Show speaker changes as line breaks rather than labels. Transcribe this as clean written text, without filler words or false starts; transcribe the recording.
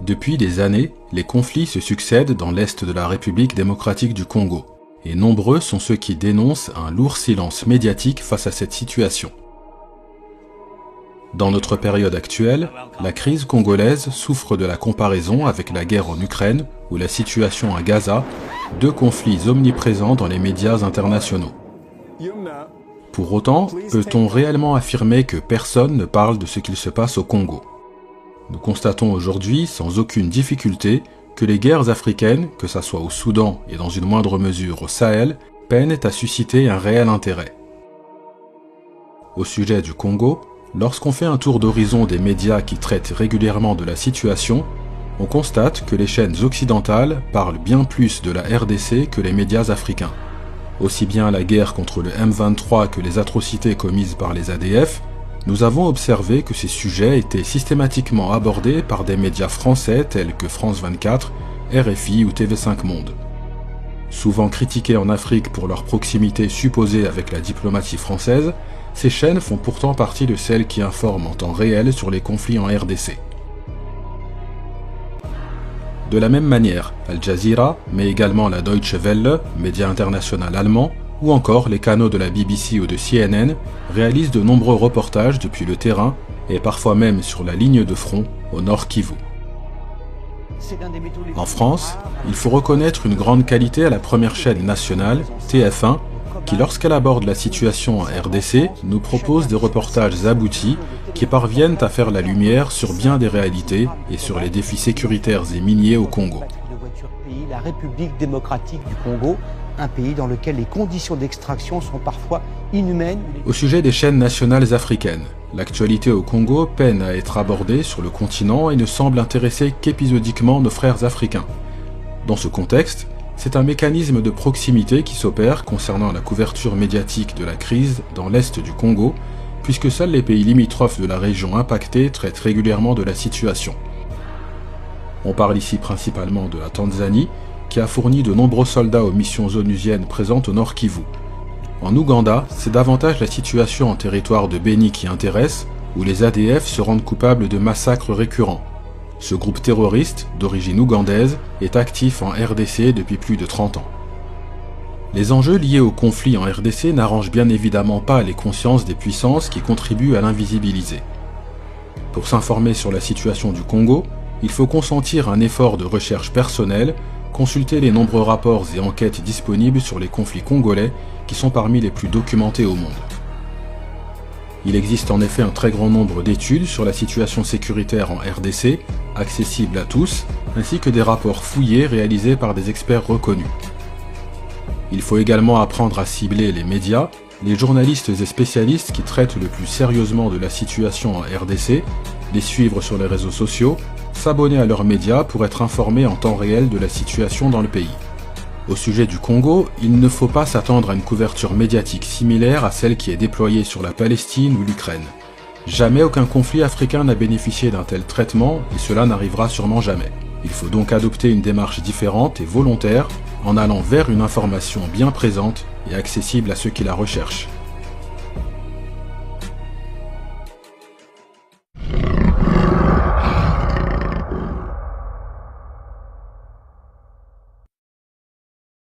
Depuis des années, les conflits se succèdent dans l'est de la République démocratique du Congo, et nombreux sont ceux qui dénoncent un lourd silence médiatique face à cette situation. Dans notre période actuelle, la crise congolaise souffre de la comparaison avec la guerre en Ukraine ou la situation à Gaza, deux conflits omniprésents dans les médias internationaux. Pour autant, peut-on réellement affirmer que personne ne parle de ce qu'il se passe au Congo ? Nous constatons aujourd'hui, sans aucune difficulté, que les guerres africaines, que ce soit au Soudan et dans une moindre mesure au Sahel, peinent à susciter un réel intérêt. Au sujet du Congo, lorsqu'on fait un tour d'horizon des médias qui traitent régulièrement de la situation, on constate que les chaînes occidentales parlent bien plus de la RDC que les médias africains. Aussi bien la guerre contre le M23 que les atrocités commises par les ADF, nous avons observé que ces sujets étaient systématiquement abordés par des médias français tels que France 24, RFI ou TV5 Monde. Souvent critiqués en Afrique pour leur proximité supposée avec la diplomatie française, ces chaînes font pourtant partie de celles qui informent en temps réel sur les conflits en RDC. De la même manière, Al Jazeera, mais également la Deutsche Welle, média international allemand, ou encore les canaux de la BBC ou de CNN, réalisent de nombreux reportages depuis le terrain et parfois même sur la ligne de front au Nord Kivu. En France, il faut reconnaître une grande qualité à la première chaîne nationale, TF1, qui lorsqu'elle aborde la situation en RDC, nous propose des reportages aboutis qui parviennent à faire la lumière sur bien des réalités et sur les défis sécuritaires et miniers au Congo.
La République démocratique du Congo, un pays dans lequel les conditions d'extraction sont parfois inhumaines.
Au sujet des chaînes nationales africaines, l'actualité au Congo peine à être abordée sur le continent et ne semble intéresser qu'épisodiquement nos frères africains. Dans ce contexte, c'est un mécanisme de proximité qui s'opère concernant la couverture médiatique de la crise dans l'est du Congo, puisque seuls les pays limitrophes de la région impactée traitent régulièrement de la situation. On parle ici principalement de la Tanzanie, qui a fourni de nombreux soldats aux missions onusiennes présentes au Nord Kivu. En Ouganda, c'est davantage la situation en territoire de Béni qui intéresse, où les ADF se rendent coupables de massacres récurrents. Ce groupe terroriste, d'origine ougandaise, est actif en RDC depuis plus de 30 ans. Les enjeux liés au conflit en RDC n'arrangent bien évidemment pas les consciences des puissances qui contribuent à l'invisibiliser. Pour s'informer sur la situation du Congo, il faut consentir un effort de recherche personnelle, consulter les nombreux rapports et enquêtes disponibles sur les conflits congolais qui sont parmi les plus documentés au monde. Il existe en effet un très grand nombre d'études sur la situation sécuritaire en RDC, accessibles à tous, ainsi que des rapports fouillés réalisés par des experts reconnus. Il faut également apprendre à cibler les médias, les journalistes et spécialistes qui traitent le plus sérieusement de la situation en RDC, les suivre sur les réseaux sociaux, s'abonner à leurs médias pour être informé en temps réel de la situation dans le pays. Au sujet du Congo, il ne faut pas s'attendre à une couverture médiatique similaire à celle qui est déployée sur la Palestine ou l'Ukraine. Jamais aucun conflit africain n'a bénéficié d'un tel traitement et cela n'arrivera sûrement jamais. Il faut donc adopter une démarche différente et volontaire en allant vers une information bien présente et accessible à ceux qui la recherchent.